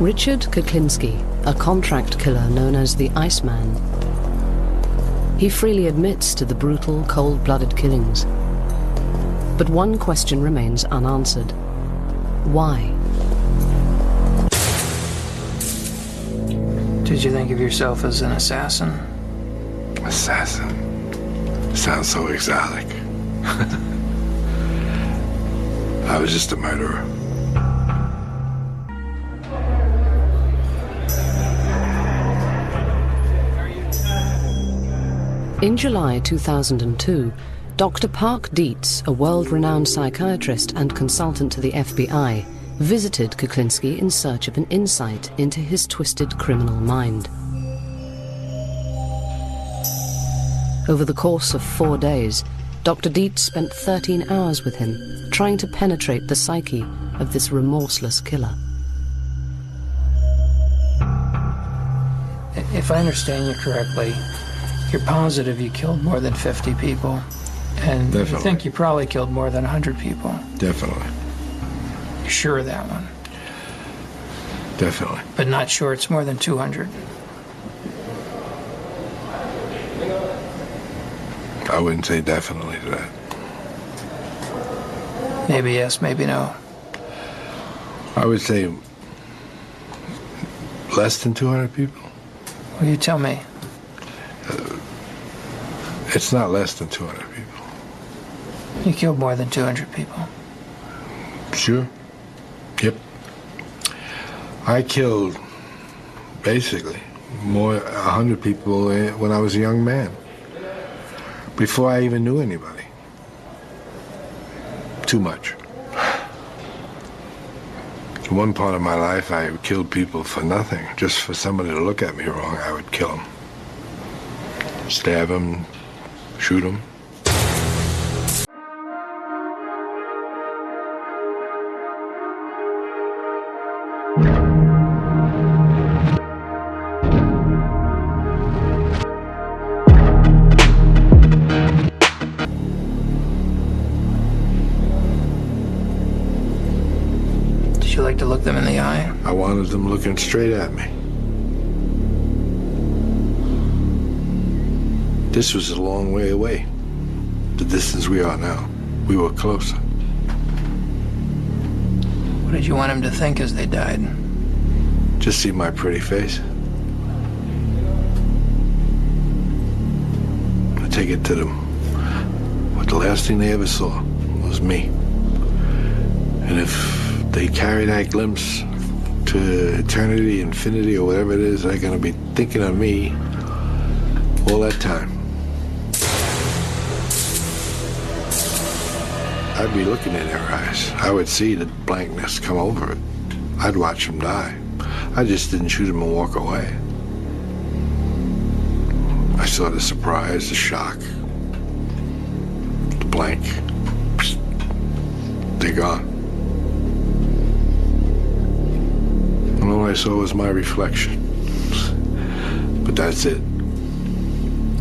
Richard Kuklinski, a contract killer known as the Iceman. He freely admits to the brutal, cold-blooded killings. But one question remains unanswered. Why? Did you think of yourself as an assassin? Assassin? Sounds so exotic. I was just a murderer. In July 2002, Dr. Park Dietz, a world-renowned psychiatrist and consultant to the FBI, visited Kuklinski in search of an insight into his twisted criminal mind. Over the course of 4 days, Dr. Dietz spent 13 hours with him, trying to penetrate the psyche of this remorseless killer. If I understand you correctly, you're positive you killed more than 50 people, and Definitely. You think you probably killed more than 100 people. Definitely. You're sure of that one? Definitely. But not sure it's more than 200? I wouldn't say definitely to that. Maybe yes, maybe no. I would say less than 200 people. Well, you tell me. It's not less than 200 people. You killed more than 200 people. Sure. Yep. I killed, basically, 100 people when I was a young man, before I even knew anybody. Too much. In one part of my life, I killed people for nothing. Just for somebody to look at me wrong, I would kill them. Stab them, shoot them. Did you like to look them in the eye? I wanted them looking straight at me. This was a long way away. The distance we are now. We were closer. What did you want them to think as they died? Just see my pretty face. I take it to them. What the last thing they ever saw was me. And if they carry that glimpse to eternity, infinity, or whatever it is, they're gonna be thinking of me all that time. I'd be looking in their eyes. I would see the blankness come over it. I'd watch them die. I just didn't shoot them and walk away. I saw the surprise, the shock, the blank. Psst. They're gone. And all I saw was my reflection. But that's it.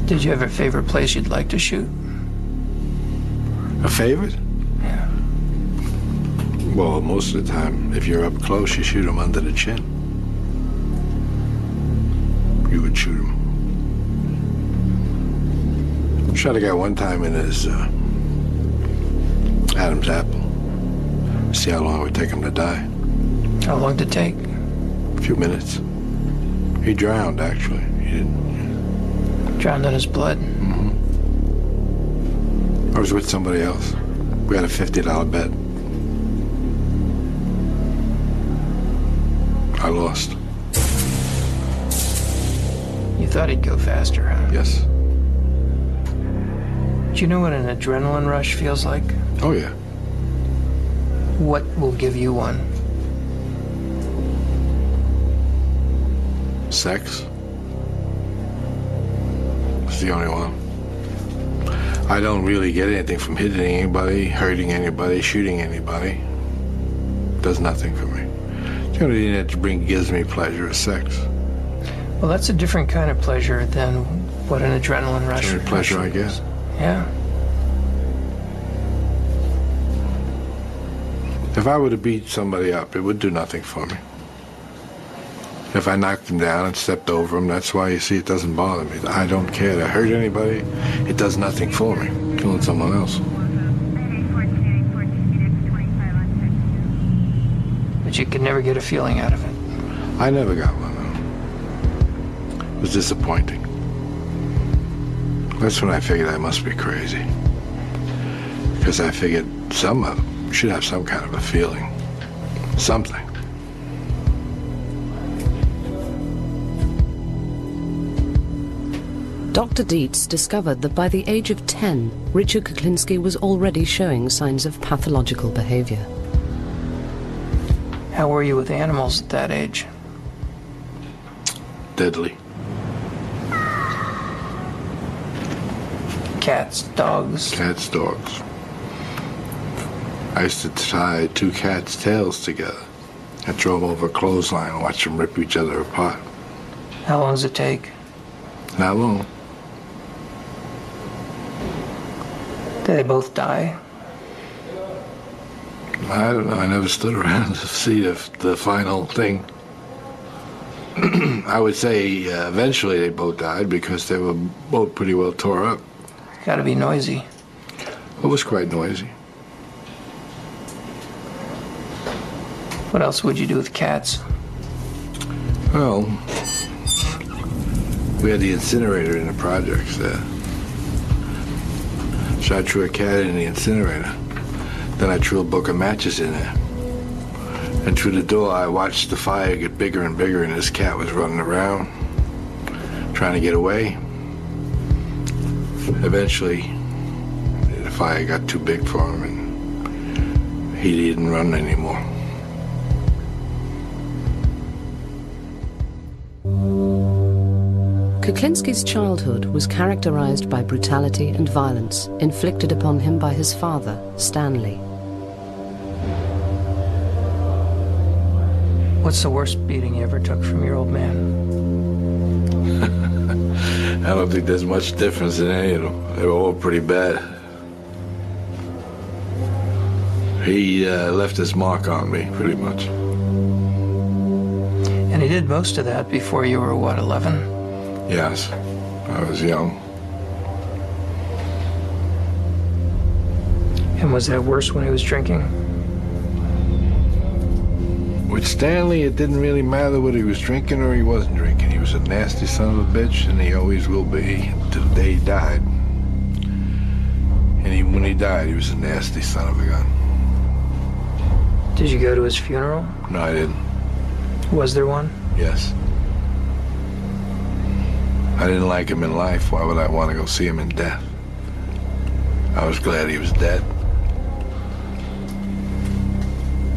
Did you have a favorite place you'd like to shoot? A favorite? Yeah. Well, most of the time, if you're up close, you shoot them under the chin. You would shoot him. Shot a guy one time in his Adam's apple. See how long it would take him to die. How long did it take? A few minutes. He drowned, actually. He didn't. Drowned in his blood? Mm-hmm. I was with somebody else. We had a $50 bet. I lost. You thought he'd go faster, huh? Yes. Do you know what an adrenaline rush feels like? Oh, yeah. What will give you one? Sex. It's the only one. I don't really get anything from hitting anybody, hurting anybody, shooting anybody. Does nothing for me. The only thing that gives me pleasure is sex. Well, that's a different kind of pleasure than what an adrenaline rush It's the only pleasure I get. Yeah. If I were to beat somebody up, it would do nothing for me. If I knocked him down and stepped over him, that's why you see it doesn't bother me. I don't care to hurt anybody. It does nothing for me. Killing someone else. But you could never get a feeling out of it. I never got one. It was disappointing. That's when I figured I must be crazy. Because I figured some of them should have some kind of a feeling. Something. Dr. Dietz discovered that by the age of 10, Richard Kuklinski was already showing signs of pathological behavior. How were you with animals at that age? Deadly. Cats, dogs? Cats, dogs. I used to tie two cats' tails together and throw them over a clothesline and watch them rip each other apart. How long does it take? Not long. Did they both die? I don't know. I never stood around to see the final thing. I would say eventually they both died because they were both pretty well tore up. Gotta be noisy. It was quite noisy. What else would you do with cats? Well, we had the incinerator in the projects there. So I threw a cat in the incinerator. Then I threw a book of matches in there. And through the door, I watched the fire get bigger and bigger, and this cat was running around, trying to get away. Eventually, the fire got too big for him, and he didn't run anymore. Kuklinski's childhood was characterized by brutality and violence inflicted upon him by his father, Stanley. What's the worst beating you ever took from your old man? I don't think there's much difference in any of them. They were all pretty bad. He left his mark on me, pretty much. And he did most of that before you were, what, 11? Yes, I was young. And was that worse when he was drinking? With Stanley, it didn't really matter whether he was drinking or he wasn't drinking. He was a nasty son of a bitch, and he always will be until the day he died. And even when he died, he was a nasty son of a gun. Did you go to his funeral? No, I didn't. Was there one? Yes. I didn't like him in life. Why would I want to go see him in death? I was glad he was dead.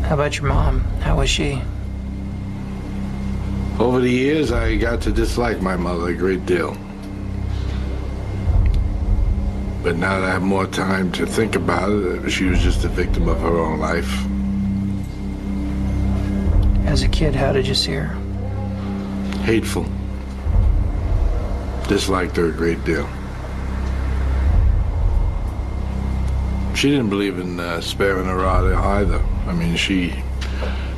How about your mom? How was she? Over the years, I got to dislike my mother a great deal. But now that I have more time to think about it, she was just a victim of her own life. As a kid, how did you see her? Hateful. Disliked her a great deal. She didn't believe in sparing a rod either. I mean, she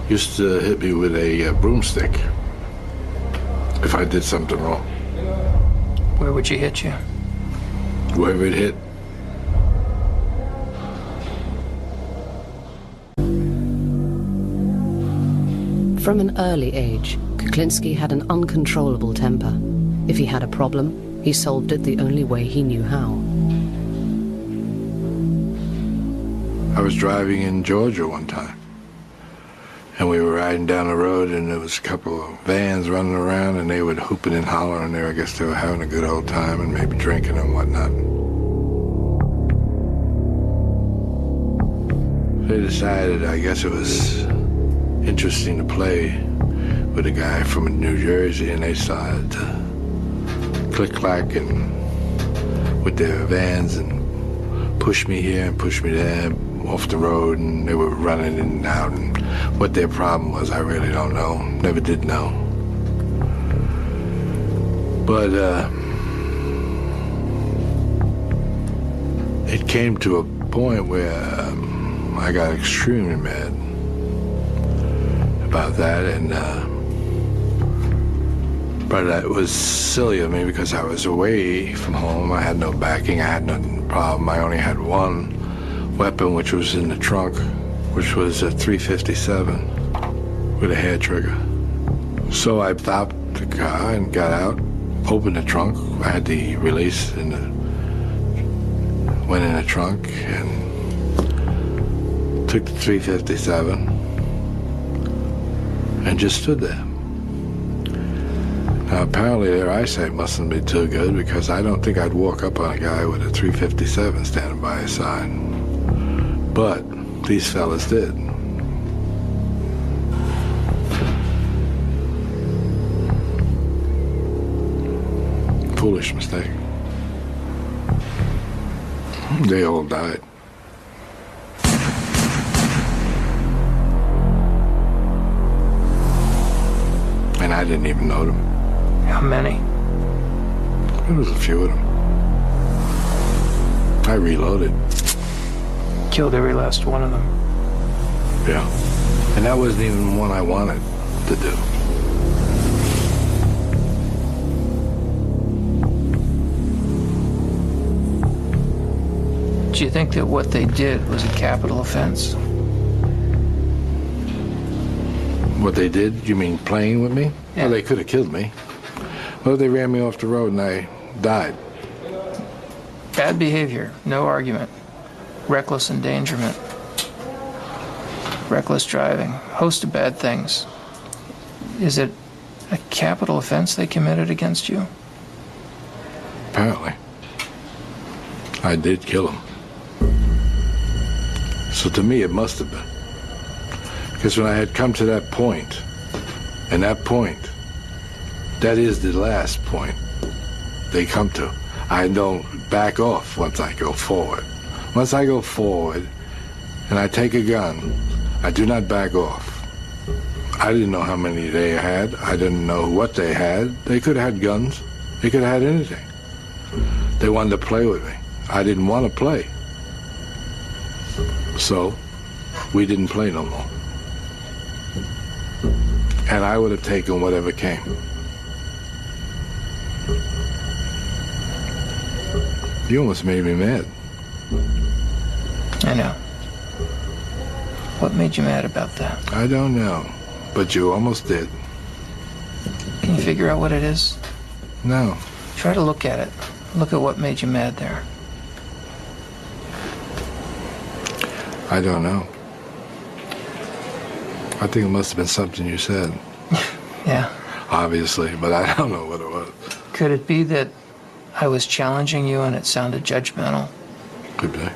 used to hit me with a broomstick if I did something wrong. Where would she hit you? Wherever it hit. From an early age, Kuklinski had an uncontrollable temper. If he had a problem, he solved it the only way he knew how. I was driving in Georgia one time, and we were riding down the road, and there was a couple of vans running around, and they were hooping and hollering there. I guess they were having a good old time and maybe drinking and whatnot. They decided, I guess it was interesting to play with a guy from New Jersey, and they started to click-clack and with their vans and push me here and push me there off the road, and they were running in and out, and what their problem was, I really don't know. Never did know. But it came to a point where I got extremely mad about that, and But it was silly of me because I was away from home. I had no backing. I had no problem. I only had one weapon, which was in the trunk, which was a .357 with a hair trigger. So I stopped the car and got out, opened the trunk. I had the release and went in the trunk and took the .357 and just stood there. Now, apparently their eyesight mustn't be too good because I don't think I'd walk up on a guy with a .357 standing by his side. But these fellas did. Foolish mistake. They all died. And I didn't even know them. How many? There was a few of them. I reloaded. Killed every last one of them. Yeah. And that wasn't even one I wanted to do. Do you think that what they did was a capital offense? What they did? You mean playing with me? Yeah. Well, they could have killed me. Well, they ran me off the road and I died. Bad behavior, no argument. Reckless endangerment. Reckless driving, host of bad things. Is it a capital offense they committed against you? Apparently. I did kill him. So to me, it must have been. Because when I had come to that point, and that point, that is the last point they come to. I don't back off once I go forward. Once I go forward and I take a gun, I do not back off. I didn't know how many they had. I didn't know what they had. They could have had guns. They could have had anything. They wanted to play with me. I didn't want to play. So we didn't play no more. And I would have taken whatever came. You almost made me mad. I know. What made you mad about that? I don't know, but you almost did. Can you figure out what it is? No. Try to look at it. Look at what made you mad there. I don't know. I think it must have been something you said. Yeah. Obviously, but I don't know what it was. Could it be that I was challenging you and it sounded judgmental? Could be.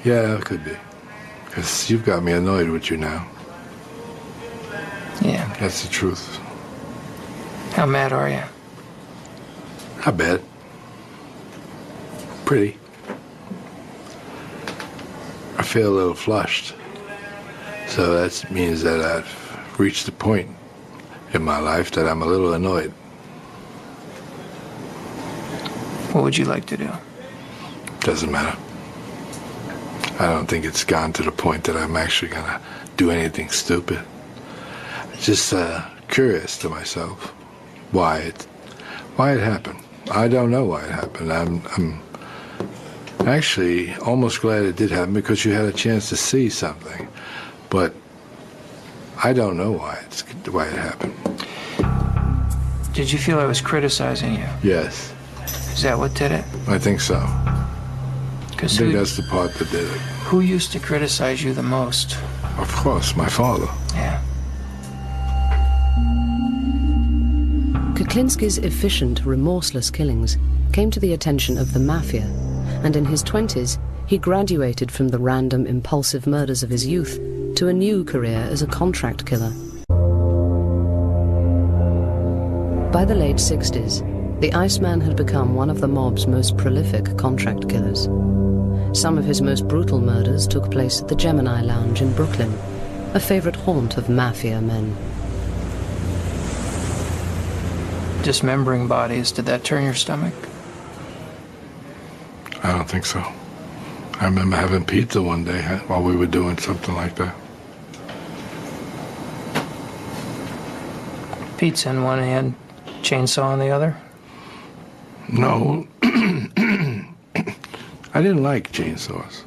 Yeah, it could be. Because you've got me annoyed with you now. Yeah. That's the truth. How mad are you? Not bad. Pretty. I feel a little flushed. So that means that I've reached a point in my life that I'm a little annoyed. What would you like to do? Doesn't matter. I don't think it's gone to the point that I'm actually gonna do anything stupid. Just curious to myself why it happened. I don't know why it happened. I'm actually almost glad it did happen because you had a chance to see something, but I don't know why it happened. Did you feel I was criticizing you? Yes. Is that what did it? I think so. I Because think that's the part that did it. who used to criticize you the most? Of course, my father. Yeah. Kuklinski's efficient, remorseless killings came to the attention of the Mafia, and in his 20s, he graduated from the random, impulsive murders of his youth to a new career as a contract killer. By the late 60s, the Iceman had become one of the mob's most prolific contract killers. Some of his most brutal murders took place at the Gemini Lounge in Brooklyn, a favorite haunt of Mafia men. Dismembering bodies, did that turn your stomach? I don't think so. I remember having pizza one day while we were doing something like that. pizza in one hand, chainsaw in the other? No. I didn't like chainsaws.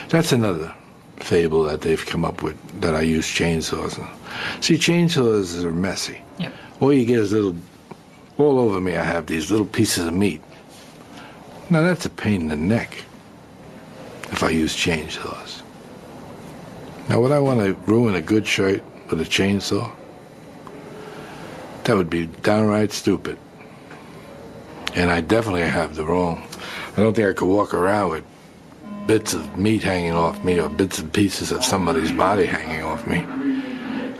That's another fable that they've come up with, that I use chainsaws. See, chainsaws are messy. Yep. All you get is all over me I have these little pieces of meat. Now that's a pain in the neck if I use chainsaws. Now would I want to ruin a good shirt with a chainsaw? That would be downright stupid. And I definitely have the wrong. I don't think I could walk around with bits of meat hanging off me or bits and pieces of somebody's body hanging off me.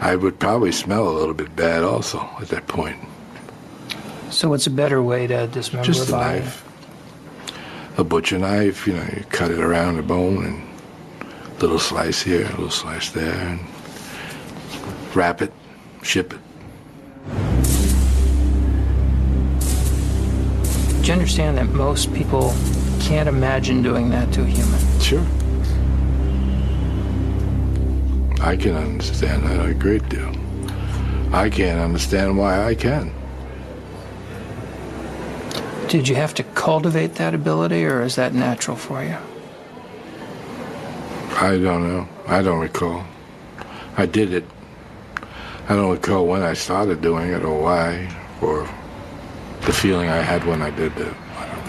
I would probably smell a little bit bad also at that point. So what's a better way to dismember Just a a body? knife. A butcher knife, you cut it around the bone and a little slice here, a little slice there, and wrap it, ship it. Do you understand that most people can't imagine doing that to a human? Sure. I can understand that a great deal. I can't understand why I can. Did you have to cultivate that ability, or is that natural for you? I don't know. I don't recall. I did it. I don't recall when I started doing it or why, or the feeling I had when I did it. I don't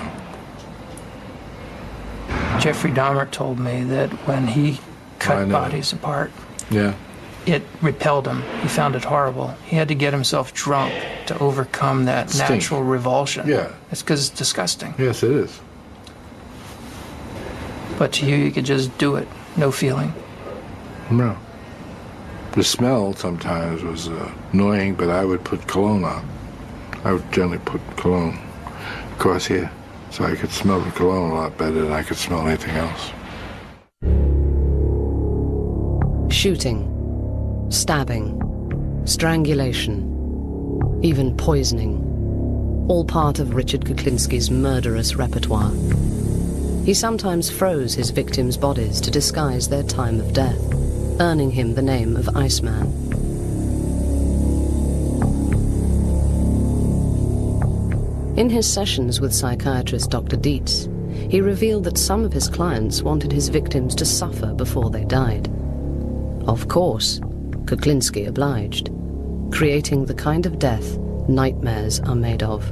know. Jeffrey Dahmer told me that when he cut bodies apart, Yeah. it repelled him. He found it horrible. He had to get himself drunk to overcome that Stink. natural revulsion. Yeah. It's because it's disgusting. Yes, it is. But to you could just do it, no feeling. No. The smell sometimes was annoying, but I would put cologne on. I would generally put cologne across here, so I could smell the cologne a lot better than I could smell anything else. Shooting, stabbing, strangulation, even poisoning, all part of Richard Kuklinski's murderous repertoire. He sometimes froze his victims' bodies to disguise their time of death, earning him the name of Iceman. In his sessions with psychiatrist Dr. Dietz, he revealed that some of his clients wanted his victims to suffer before they died. Of course, Kuklinski obliged, creating the kind of death nightmares are made of,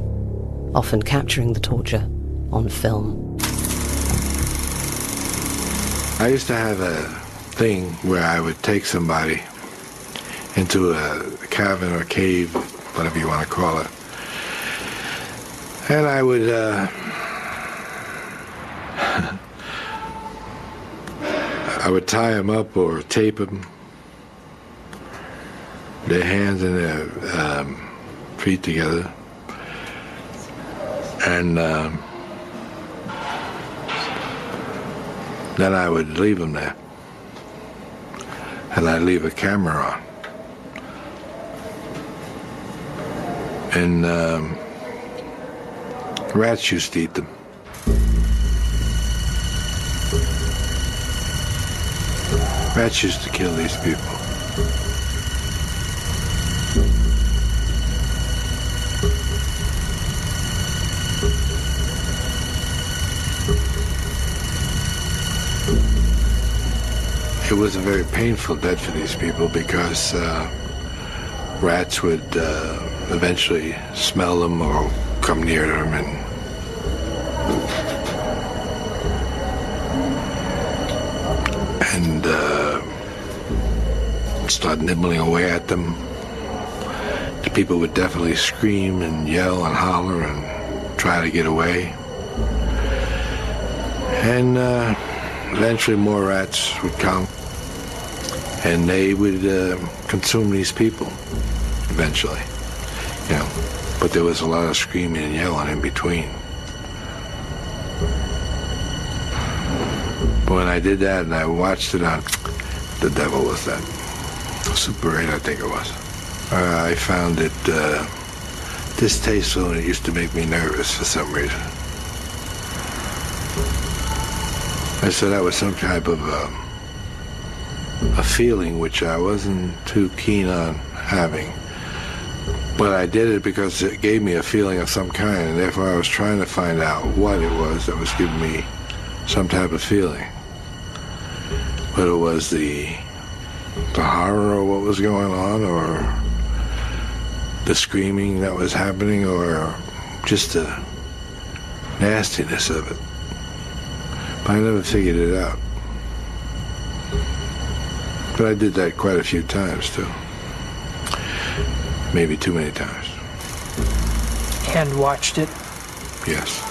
often capturing the torture on film. I used to have a thing where I would take somebody into a cabin or cave, whatever you want to call it, and I would I would tie them up or tape them, their hands and their feet together, and then I would leave them there, and I'd leave a camera on, and rats used to eat them. Rats used to kill these people. It was a very painful death for these people because rats would eventually smell them or come near them and start nibbling away at them. The people would definitely scream and yell and holler and try to get away. And eventually more rats would come and they would consume these people eventually, but there was a lot of screaming and yelling in between. But when I did that and I watched it on, the devil was that, Super 8 I think it was, I found it distasteful and it used to make me nervous for some reason. I said that was some type of a feeling which I wasn't too keen on having, But I did it because it gave me a feeling of some kind, and therefore I was trying to find out what it was that was giving me some type of feeling. Whether it was the horror of what was going on, or the screaming that was happening, or just the nastiness of it. But I never figured it out. But I did that quite a few times, too. Maybe too many times. And watched it? Yes.